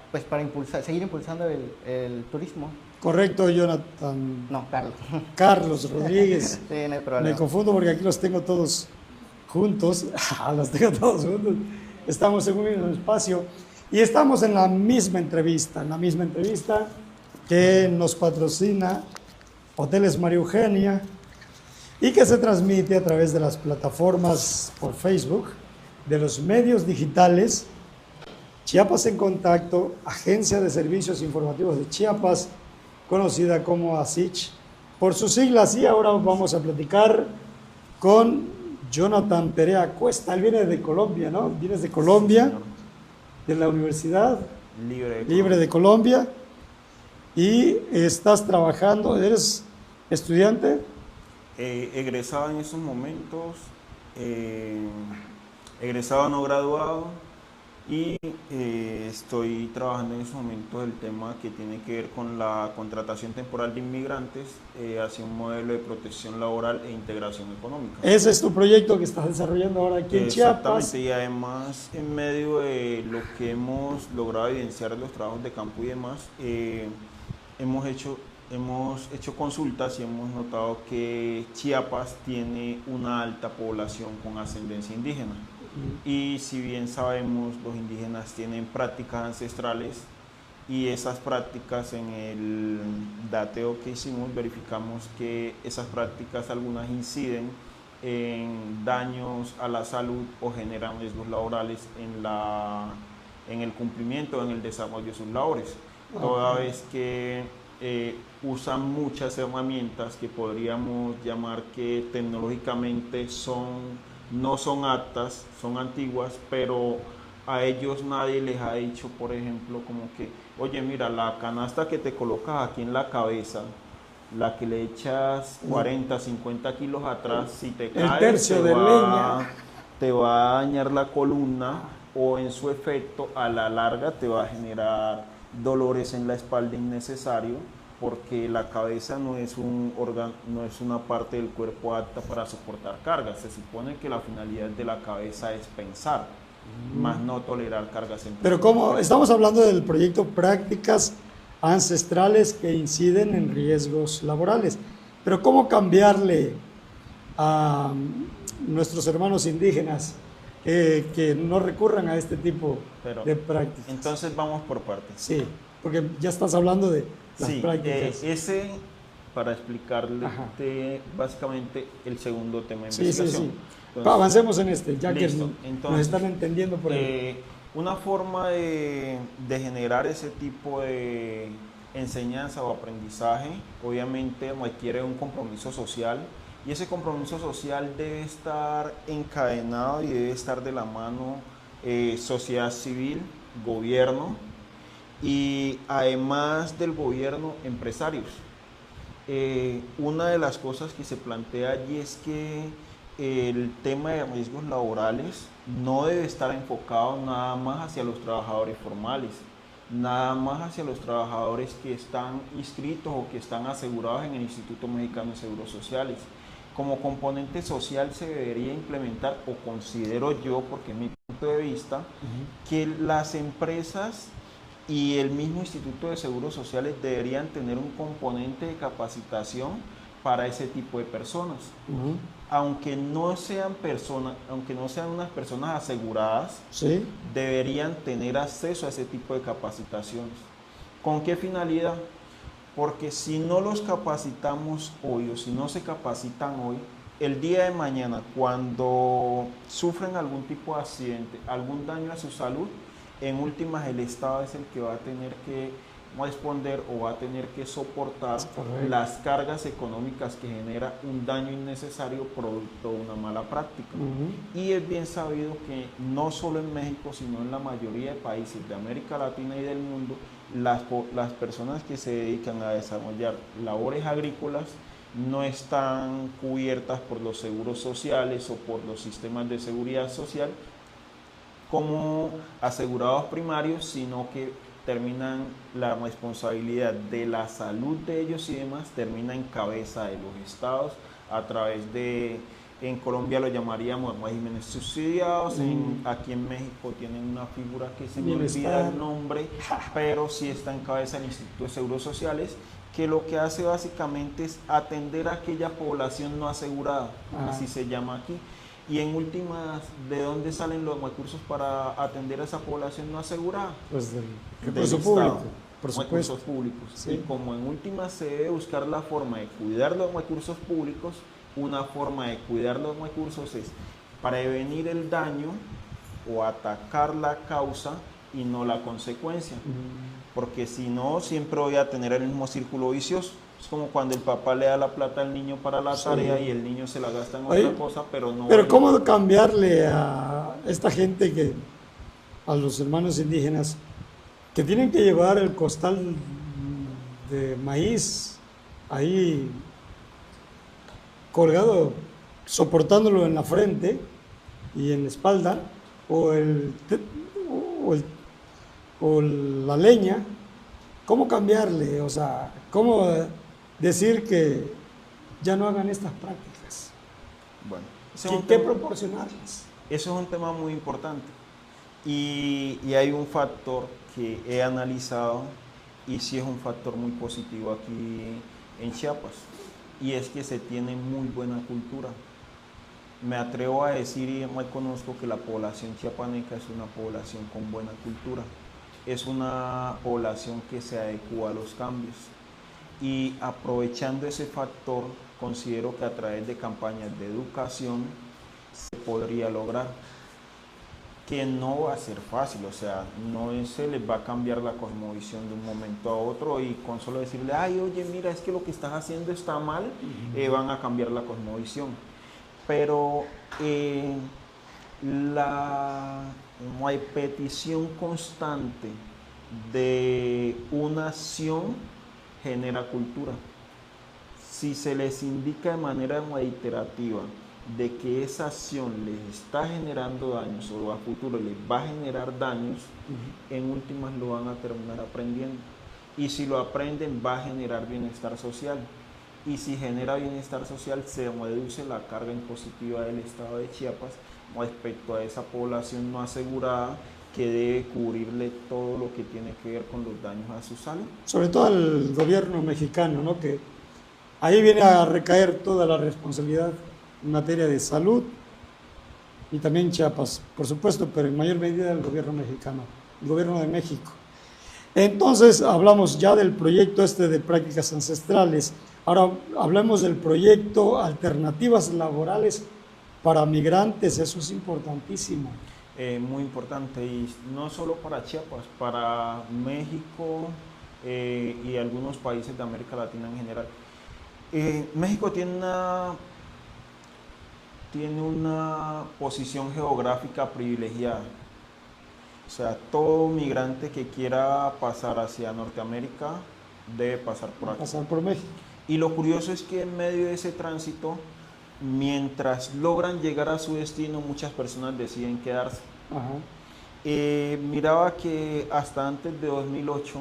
D: seguir impulsando el turismo.
A: Correcto, Jonathan.
D: No, Carlos.
A: Carlos Rodríguez.
D: Sí, no hay problema.
A: Me confundo porque aquí los tengo todos juntos. Los tengo todos juntos. Estamos en un mismo espacio y estamos en la misma entrevista que nos patrocina Hoteles María Eugenia y que se transmite a través de las plataformas por Facebook, de los medios digitales, Chiapas en Contacto, Agencia de Servicios Informativos de Chiapas, conocida como ASICH, por sus siglas. Y ahora vamos a platicar con Jonathan Perea Cuesta. Él viene de Colombia, ¿no? Vienes de Colombia, de la Universidad Libre de Colombia, y estás trabajando, ¿eres estudiante?
E: Egresado en esos momentos, egresado no graduado, y estoy trabajando en esos momentos el tema que tiene que ver con la contratación temporal de inmigrantes hacia un modelo de protección laboral e integración económica.
A: Ese es tu proyecto que estás desarrollando ahora aquí en Chiapas.
E: Exactamente, y además en medio de lo que hemos logrado evidenciar en los trabajos de campo y demás, hemos hecho consultas y hemos notado que Chiapas tiene una alta población con ascendencia indígena. Y si bien sabemos, los indígenas tienen prácticas ancestrales y esas prácticas, en el dateo que hicimos, verificamos que esas prácticas algunas inciden en daños a la salud o generan riesgos laborales en el cumplimiento, en el desarrollo de sus labores, toda vez que usan muchas herramientas que podríamos llamar que tecnológicamente son no son aptas, son antiguas, pero a ellos nadie les ha dicho, por ejemplo, como que, oye, mira, la canasta que te colocas aquí en la cabeza, la que le echas 40, 50 kilos atrás, si te caes,
A: tercio de leña
E: te va a dañar la columna, o en su efecto, a la larga te va a generar dolores en la espalda innecesario, porque la cabeza no es un órgano, no es una parte del cuerpo apta para soportar cargas. Se supone que la finalidad de la cabeza es pensar, más no tolerar cargas en
A: Pero como estamos hablando del proyecto Prácticas Ancestrales que inciden en riesgos laborales, pero ¿cómo cambiarle a nuestros hermanos indígenas que no recurran a este tipo de prácticas?
E: Entonces vamos por partes.
A: Sí, porque ya estás hablando de las prácticas.
E: Ese, para explicarle básicamente el segundo tema de investigación.
A: Sí. Entonces, avancemos en este, ya
E: listo.
A: que
E: Entonces,
A: nos están entendiendo por ahí.
E: Una forma de generar ese tipo de enseñanza o aprendizaje, obviamente requiere un compromiso social, y ese compromiso social debe estar encadenado y debe estar de la mano sociedad civil, gobierno, y además del gobierno, empresarios. Una de las cosas que se plantea allí es que el tema de riesgos laborales no debe estar enfocado nada más hacia los trabajadores formales, nada más hacia los trabajadores que están inscritos o que están asegurados en el Instituto Mexicano de Seguros Sociales. Como componente social se debería implementar, o considero yo, porque es mi punto de vista, que las empresas y el mismo Instituto de Seguros Sociales deberían tener un componente de capacitación para ese tipo de personas. Aunque no sean unas personas aseguradas,
A: ¿sí?,
E: deberían tener acceso a ese tipo de capacitaciones. ¿Con qué finalidad? Porque si no los capacitamos hoy, o si no se capacitan hoy, el día de mañana, cuando sufren algún tipo de accidente, algún daño a su salud, en últimas el Estado es el que va a tener que responder o va a tener que soportar las cargas económicas que genera un daño innecesario producto de una mala práctica. Y es bien sabido que no solo en México, sino en la mayoría de países de América Latina y del mundo, las personas que se dedican a desarrollar labores agrícolas no están cubiertas por los seguros sociales o por los sistemas de seguridad social como asegurados primarios, sino que terminan la responsabilidad de la salud de ellos y demás, termina en cabeza de los estados a través de, en Colombia lo llamaríamos regímenes subsidiados, aquí en México tienen una figura que se me olvida el nombre, pero sí está en cabeza del Instituto de Seguros Sociales, que lo que hace básicamente es atender a aquella población no asegurada, así se llama aquí. Y en últimas, ¿de dónde salen los recursos para atender a esa población no asegurada?
A: Pues del
E: recurso público,
A: por supuesto.
E: Recursos públicos. Sí. Y como en últimas se debe buscar la forma de cuidar los recursos públicos, una forma de cuidar los recursos es prevenir el daño o atacar la causa y no la consecuencia. Porque si no, siempre voy a tener el mismo círculo vicioso. Es como cuando el papá le da la plata al niño para la tarea y el niño se la gasta en otra cosa, pero no...
A: Pero ¿cómo cambiarle a esta gente, a los hermanos indígenas, que tienen que llevar el costal de maíz ahí colgado, soportándolo en la frente y en la espalda, o la leña? ¿Cómo cambiarle? O sea, ¿cómo decir que ya no hagan estas prácticas?
E: Bueno,
A: ¿Qué proporcionarles?
E: Eso es un tema muy importante. Y hay un factor que he analizado y sí es un factor muy positivo aquí en Chiapas, y es que se tiene muy buena cultura. Me atrevo a decir y reconozco que la población chiapaneca es una población con buena cultura. Es una población que se adecua a los cambios. Y aprovechando ese factor, considero que a través de campañas de educación se podría lograr, que no va a ser fácil, o sea, no se les va a cambiar la cosmovisión de un momento a otro y con solo decirle, ay, oye, mira, es que lo que estás haciendo está mal, van a cambiar la cosmovisión. pero la repetición constante de una acción genera cultura. Si se les indica de manera reiterativa de que esa acción les está generando daños o a futuro les va a generar daños, en últimas lo van a terminar aprendiendo. Y si lo aprenden, va a generar bienestar social. Y si genera bienestar social, se reduce la carga impositiva del Estado de Chiapas respecto a esa población no asegurada que debe cubrirle todo lo que tiene que ver con los daños a su salud.
A: Sobre todo al gobierno mexicano, ¿no? Que ahí viene a recaer toda la responsabilidad en materia de salud y también Chiapas, por supuesto, pero en mayor medida el gobierno mexicano, el gobierno de México. Entonces hablamos ya del proyecto de prácticas ancestrales. Ahora hablemos del proyecto Alternativas Laborales para Migrantes. Eso es importantísimo.
E: Muy importante, y no solo para Chiapas, para México y algunos países de América Latina en general. México tiene una posición geográfica privilegiada. O sea, todo migrante que quiera pasar hacia Norteamérica debe pasar por aquí.
A: Pasar por México.
E: Y lo curioso es que en medio de ese tránsito, mientras logran llegar a su destino, muchas personas deciden quedarse. Miraba que hasta antes de 2008,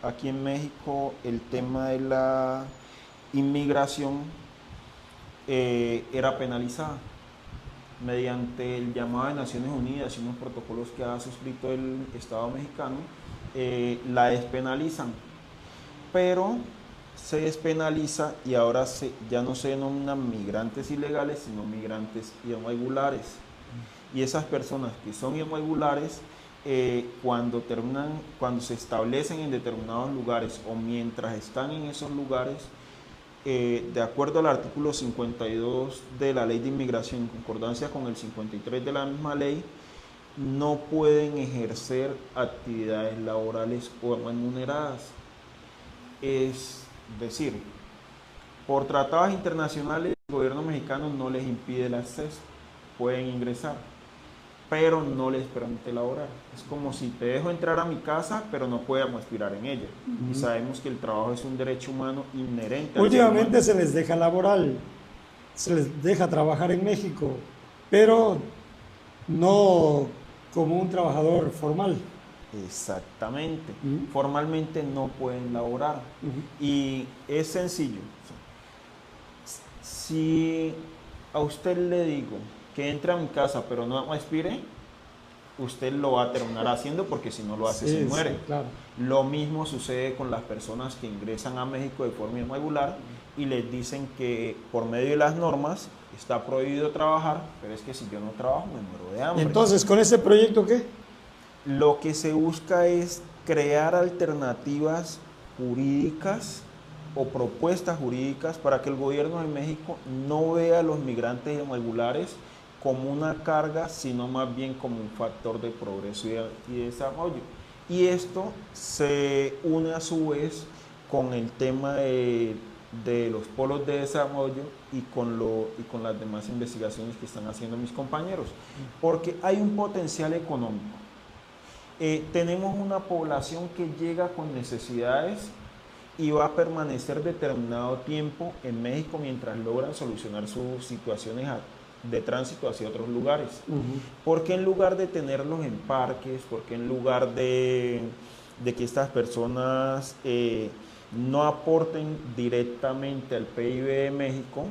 E: aquí en México, el tema de la inmigración era penalizada mediante el llamado de Naciones Unidas y unos protocolos que ha suscrito el Estado mexicano, la despenalizan, pero se despenaliza y ahora ya no se denominan migrantes ilegales, sino migrantes irregulares. Y esas personas que son irregulares, cuando se establecen en determinados lugares o mientras están en esos lugares, de acuerdo al artículo 52 de la Ley de Inmigración, en concordancia con el 53 de la misma ley, no pueden ejercer actividades laborales o remuneradas. Es decir, por tratados internacionales, el gobierno mexicano no les impide el acceso, pueden ingresar, pero no les permite laborar. Es como si te dejo entrar a mi casa, pero no podemos aspirar en ella. Y sabemos que el trabajo es un derecho humano inherente.
A: Últimamente se les deja laboral, se les deja trabajar en México, pero no como un trabajador formal.
E: Exactamente. Formalmente no pueden laborar. Y es sencillo. Si a usted le digo que entre a mi casa pero no aspire, usted lo va a terminar haciendo, porque si no lo hace se muere.
A: Sí, claro.
E: Lo mismo sucede con las personas que ingresan a México de forma irregular y les dicen que por medio de las normas está prohibido trabajar, pero es que si yo no trabajo me muero de hambre.
A: Entonces, ¿con ese proyecto qué?
E: Lo que se busca es crear alternativas jurídicas o propuestas jurídicas para que el gobierno de México no vea a los migrantes irregulares como una carga, sino más bien como un factor de progreso y desarrollo. Y esto se une a su vez con el tema de los polos de desarrollo y con las demás investigaciones que están haciendo mis compañeros, porque hay un potencial económico. Tenemos una población que llega con necesidades y va a permanecer determinado tiempo en México mientras logran solucionar sus situaciones de tránsito hacia otros lugares. Porque en lugar de tenerlos en parques, porque en lugar de que estas personas no aporten directamente al PIB de México,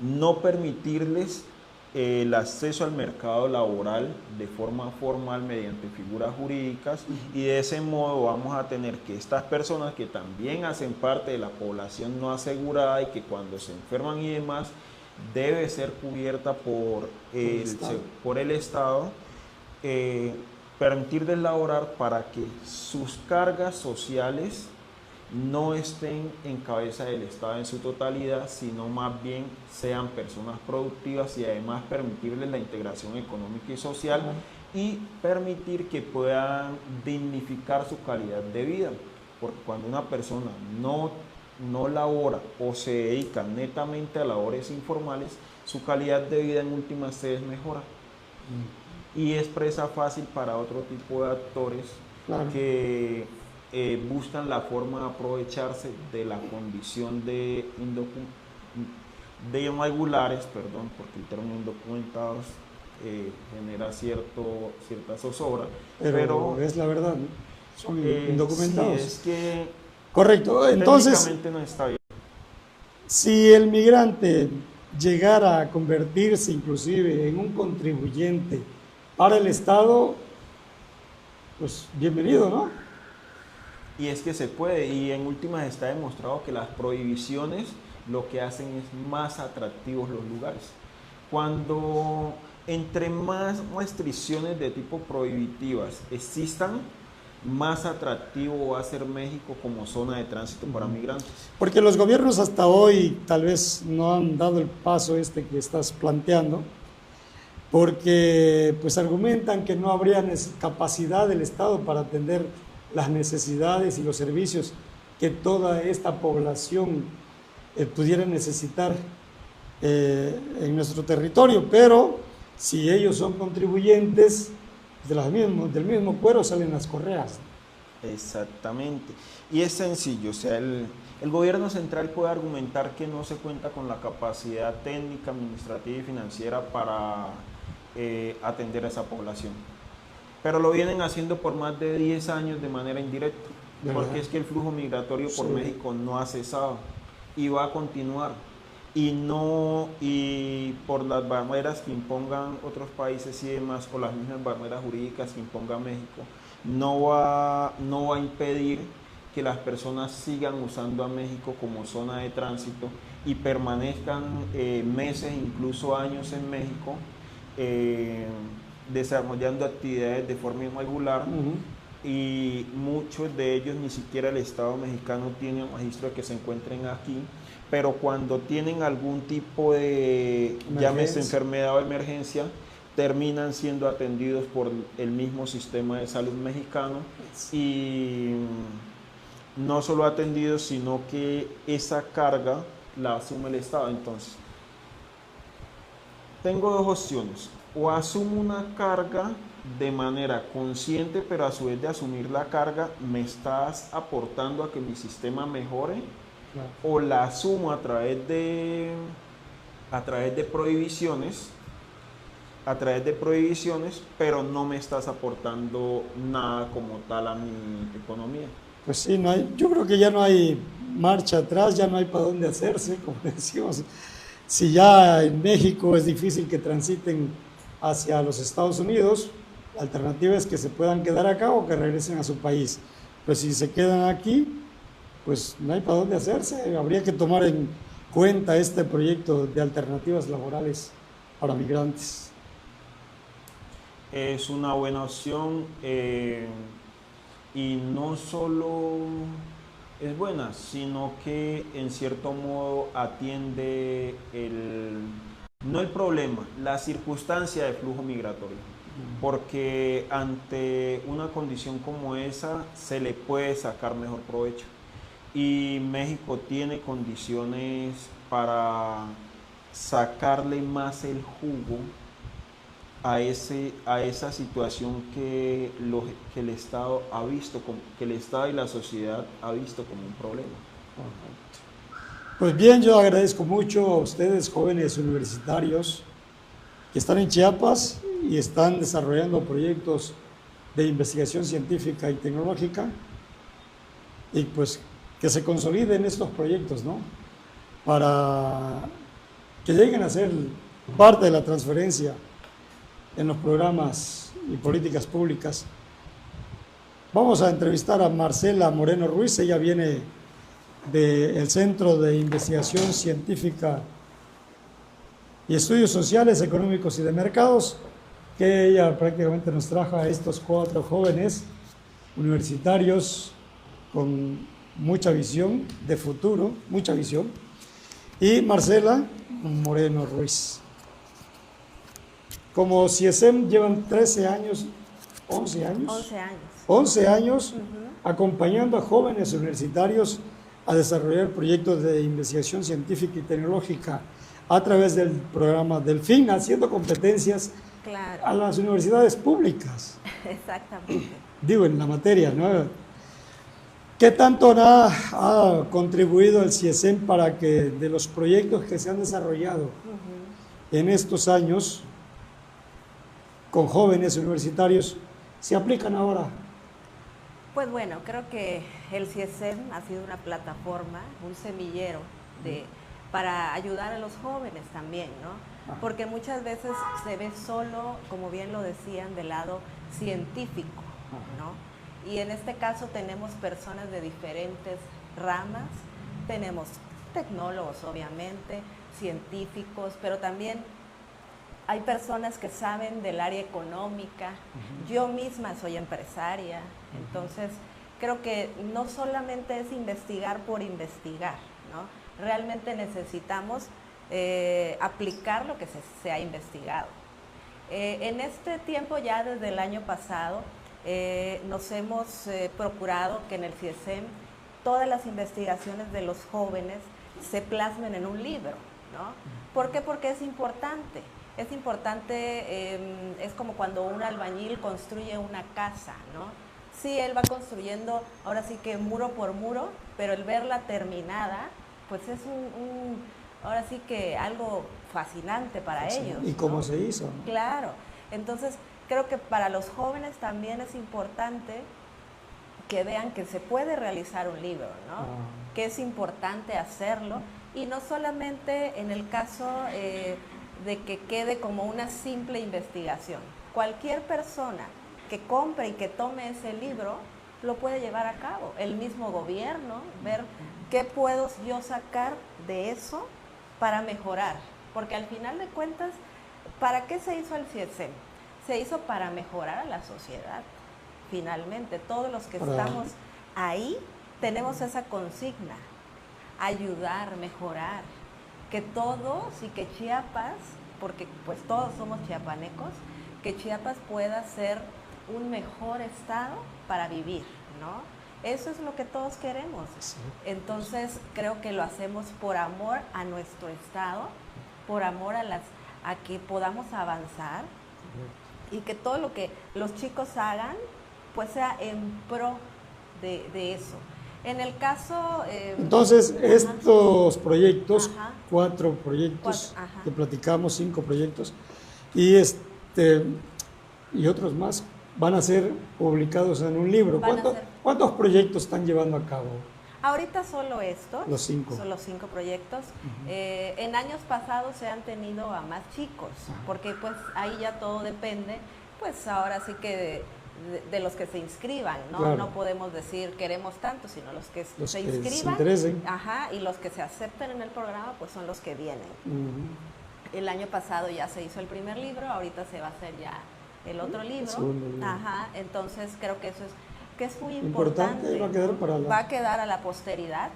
E: no permitirles el acceso al mercado laboral de forma formal mediante figuras jurídicas, y de ese modo vamos a tener que estas personas que también hacen parte de la población no asegurada y que cuando se enferman y demás debe ser cubierta por el Estado, permitirles laborar para que sus cargas sociales no estén en cabeza del Estado en su totalidad, sino más bien sean personas productivas, y además permitirles la integración económica y social y permitir que puedan dignificar su calidad de vida. Porque cuando una persona no no labora o se dedica netamente a labores informales, su calidad de vida en últimas se desmejora. Y es presa fácil para otro tipo de actores que buscan la forma de aprovecharse de la condición de irregulares, porque el término indocumentados genera cierta zozobra, pero
A: es la verdad, ¿no? Son indocumentados.
E: Sí, es que
A: correcto, entonces
E: técnicamente no está bien.
A: Si el migrante llegara a convertirse inclusive en un contribuyente para el Estado, pues bienvenido, ¿no?
E: Y es que se puede, y en últimas está demostrado que las prohibiciones lo que hacen es más atractivos los lugares. Cuando entre más restricciones de tipo prohibitivas existan, más atractivo va a ser México como zona de tránsito para migrantes.
A: Porque los gobiernos hasta hoy tal vez no han dado el paso que estás planteando, porque pues argumentan que no habría capacidad del Estado para atender las necesidades y los servicios que toda esta población pudiera necesitar en nuestro territorio, pero si ellos son contribuyentes, del mismo cuero salen las correas.
E: Exactamente. Y es sencillo, o sea, el gobierno central puede argumentar que no se cuenta con la capacidad técnica, administrativa y financiera para atender a esa población. Pero lo vienen haciendo por más de 10 años de manera indirecta, porque es que el flujo migratorio por México no ha cesado y va a continuar. Y por las barreras que impongan otros países y demás, o las mismas barreras jurídicas que imponga México, no va a impedir que las personas sigan usando a México como zona de tránsito y permanezcan meses, incluso años en México, desarrollando actividades de forma irregular. Y muchos de ellos ni siquiera el Estado mexicano tiene un registro de que se encuentren aquí, pero cuando tienen algún tipo de, llámese enfermedad o emergencia, terminan siendo atendidos por el mismo sistema de salud mexicano, y no solo atendidos, sino que esa carga la asume el Estado. Entonces, tengo dos opciones: o asumo una carga de manera consciente, pero a su vez de asumir la carga me estás aportando a que mi sistema mejore, o la asumo a través de prohibiciones, pero no me estás aportando nada como tal a mi economía.
A: Pues sí, yo creo que ya no hay marcha atrás, ya no hay para dónde hacerse, como decimos. Si ya en México es difícil que transiten hacia los Estados Unidos, la alternativa es que se puedan quedar acá o que regresen a su país. Pues si se quedan aquí, pues no hay para dónde hacerse. Habría que tomar en cuenta este proyecto de alternativas laborales para migrantes.
E: Es una buena opción, y no solo es buena, sino que en cierto modo atiende no el problema, la circunstancia de flujo migratorio, porque ante una condición como esa se le puede sacar mejor provecho, y México tiene condiciones para sacarle más el jugo a esa situación que el Estado ha visto, que el Estado y la sociedad ha visto como un problema.
A: Pues bien, yo agradezco mucho a ustedes, jóvenes universitarios, que están en Chiapas y están desarrollando proyectos de investigación científica y tecnológica, y pues que se consoliden estos proyectos, ¿no? Para que lleguen a ser parte de la transferencia en los programas y políticas públicas. Vamos a entrevistar a Marcela Moreno Ruiz. Ella viene del Centro de Investigación Científica y Estudios Sociales, Económicos y de Mercados, que ella prácticamente nos trajo a estos 4 jóvenes universitarios con mucha visión de futuro, mucha visión, y Marcela Moreno Ruiz. Como CIESEM llevan 13 años, 11 años.
F: 11 años.
A: 11 años acompañando a jóvenes universitarios a desarrollar proyectos de investigación científica y tecnológica a través del programa Delfín, haciendo competencias
F: Claro,
A: a las universidades públicas,
F: exactamente.
A: digo, en la materia, ¿no? ¿Qué tanto ha contribuido el CIESEM para que de los proyectos que se han desarrollado en estos años con jóvenes universitarios se aplican ahora?
F: Pues bueno, creo que el CIESEM ha sido una plataforma, un semillero para ayudar a los jóvenes también, ¿no? Porque muchas veces se ve solo, como bien lo decían, del lado científico, ¿no? Y en este caso tenemos personas de diferentes ramas, tenemos tecnólogos obviamente, científicos, pero también hay personas que saben del área económica. Yo misma soy empresaria, entonces creo que no solamente es investigar por investigar, ¿no? Realmente necesitamos aplicar lo que se ha investigado. En este tiempo, ya desde el año pasado, nos hemos procurado que en el CIESEM todas las investigaciones de los jóvenes se plasmen en un libro, ¿no? ¿Por qué? Porque es importante. Es importante, es como cuando un albañil construye una casa, ¿no? Sí, él va construyendo, ahora sí que muro por muro, pero el verla terminada, pues es ahora sí que algo fascinante para ellos.
A: ¿Y cómo
F: ¿no?
A: se hizo? ¿No?
F: Claro. Entonces, creo que para los jóvenes también es importante que vean que se puede realizar un libro, ¿no? Que es importante hacerlo, y no solamente en el caso de que quede como una simple investigación. Cualquier persona que compre y que tome ese libro lo puede llevar a cabo. El mismo gobierno, ver qué puedo yo sacar de eso para mejorar. Porque al final de cuentas, ¿para qué se hizo el CIESEM? Se hizo para mejorar a la sociedad. Finalmente, todos los que estamos ahí tenemos esa consigna: ayudar, mejorar, que todos y que Chiapas, porque pues todos somos chiapanecos, que Chiapas pueda ser un mejor estado para vivir, ¿no? Eso es lo que todos queremos. Sí. Entonces creo que lo hacemos por amor a nuestro estado, por amor a que podamos avanzar y que todo lo que los chicos hagan pues sea en pro de eso. En el caso...
A: Entonces, estos proyectos, 4 proyectos que platicamos, 5 proyectos, y otros más, van a ser publicados en un libro. ¿Cuántos proyectos están llevando a cabo?
F: Ahorita solo estos.
A: Los 5.
F: Son los 5 proyectos. En años pasados se han tenido a más chicos, porque pues ahí ya todo depende, pues ahora sí que de los que se inscriban, ¿no? Claro. No podemos decir queremos tanto, sino los que se inscriban, y los que se acepten en el programa, pues son los que vienen. El año pasado ya se hizo el primer libro, ahorita se va a hacer ya el otro libro. Entonces creo que eso es muy importante.
A: Va
F: a quedar a la posteridad.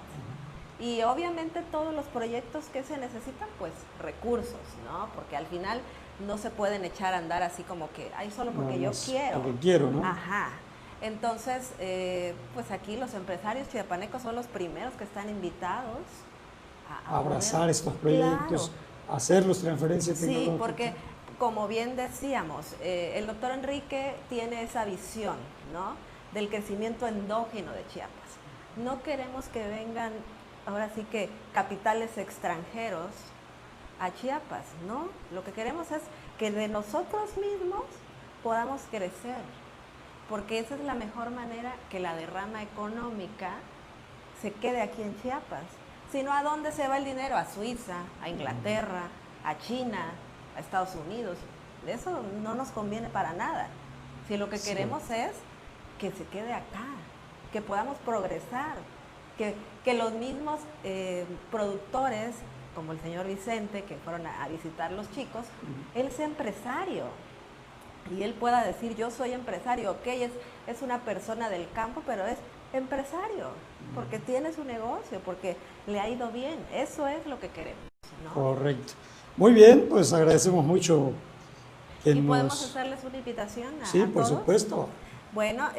F: Y obviamente todos los proyectos que se necesitan, pues recursos, ¿no? Porque al final no se pueden echar a andar así como que, ay, solo porque yo quiero.
A: Porque quiero, ¿no?
F: Entonces, pues aquí los empresarios chiapanecos son los primeros que están invitados
A: a abrazar estos proyectos, a hacerlos transferencia tecnológica.
F: Sí, porque como bien decíamos, el doctor Enrique tiene esa visión, ¿no? Del crecimiento endógeno de Chiapas. No queremos que vengan, ahora sí que, capitales extranjeros a Chiapas, ¿no? Lo que queremos es que de nosotros mismos podamos crecer, porque esa es la mejor manera que la derrama económica se quede aquí en Chiapas. Si no, ¿a dónde se va el dinero? A Suiza, a Inglaterra, a China, a Estados Unidos. Eso no nos conviene para nada. Si lo que queremos es que se quede acá, que podamos progresar, que los mismos productores, como el señor Vicente, que fueron a visitar los chicos, él sea empresario y él pueda decir, yo soy empresario, ok, es una persona del campo, pero es empresario, porque tiene su negocio, porque le ha ido bien. Eso es lo que queremos, ¿no?
A: Correcto. Muy bien, pues agradecemos mucho.
F: ¿Y podemos hacerles una invitación a
A: por
F: todos?
A: supuesto.
F: Bueno,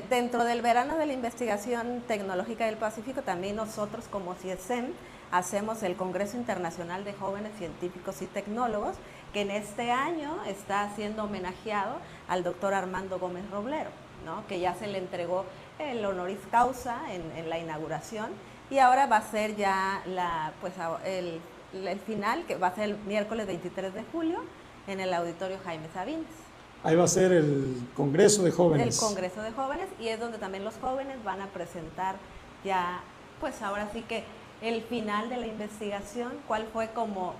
F: dentro del verano de la investigación tecnológica del Pacífico, también nosotros como CIESEM hacemos el Congreso Internacional de Jóvenes Científicos y Tecnólogos, que en este año está siendo homenajeado al doctor Armando Gómez Roblero, ¿no? Que ya se le entregó el honoris causa en la inauguración, y ahora va a ser ya el final, que va a ser el miércoles 23 de julio en el Auditorio Jaime Sabines.
A: Ahí va a ser el Congreso de Jóvenes.
F: El Congreso de Jóvenes, y es donde también los jóvenes van a presentar ya, pues ahora sí que el final de la investigación, cuál fue como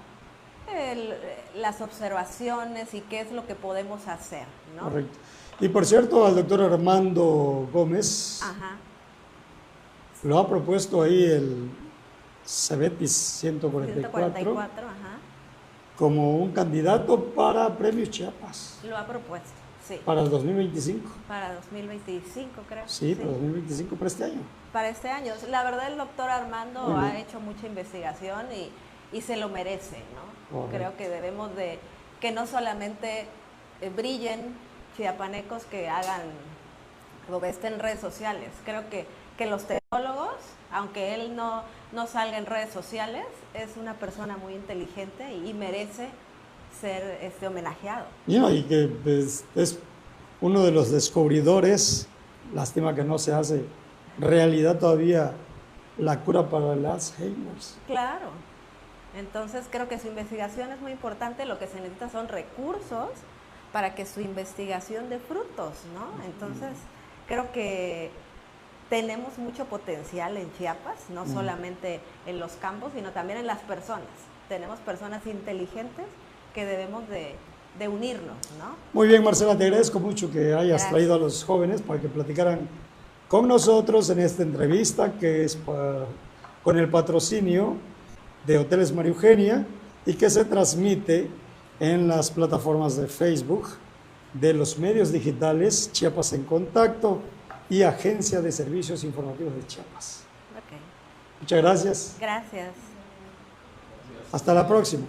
F: las observaciones y qué es lo que podemos hacer, ¿no?
A: Correcto. Y por cierto, al doctor Armando Gómez,
F: Ajá.
A: lo ha propuesto ahí el CEBETIS 144,
F: ajá.
A: como un candidato para Premios Chiapas.
F: Lo ha propuesto, sí.
A: Para el 2025.
F: Para 2025, creo.
A: Sí, para 2025, para este año.
F: Para este año. La verdad, el doctor Armando
A: Muy bien.
F: ha hecho mucha investigación y se lo merece, ¿no?
A: Correcto.
F: Creo que debemos de, que no solamente brillen chiapanecos que hagan o estén en redes sociales. Creo que los tecnólogos, aunque él no salga en redes sociales, es una persona muy inteligente y merece ser homenajeado.
A: Y que pues, es uno de los descubridores, lástima que no se hace realidad todavía la cura para el Alzheimer.
F: Claro. Entonces creo que su investigación es muy importante. Lo que se necesita son recursos para que su investigación dé frutos, ¿no? Entonces creo que tenemos mucho potencial en Chiapas, no solamente en los campos, sino también en las personas. Tenemos personas inteligentes que debemos de unirnos, ¿no?
A: Muy bien, Marcela, te agradezco mucho que hayas
F: Gracias.
A: traído a los jóvenes para que platicaran con nosotros en esta entrevista que es con el patrocinio de Hoteles María Eugenia y que se transmite en las plataformas de Facebook de los medios digitales Chiapas en Contacto y Agencia de Servicios Informativos de Chiapas.
F: Ok.
A: Muchas gracias.
F: Gracias.
A: Hasta la próxima.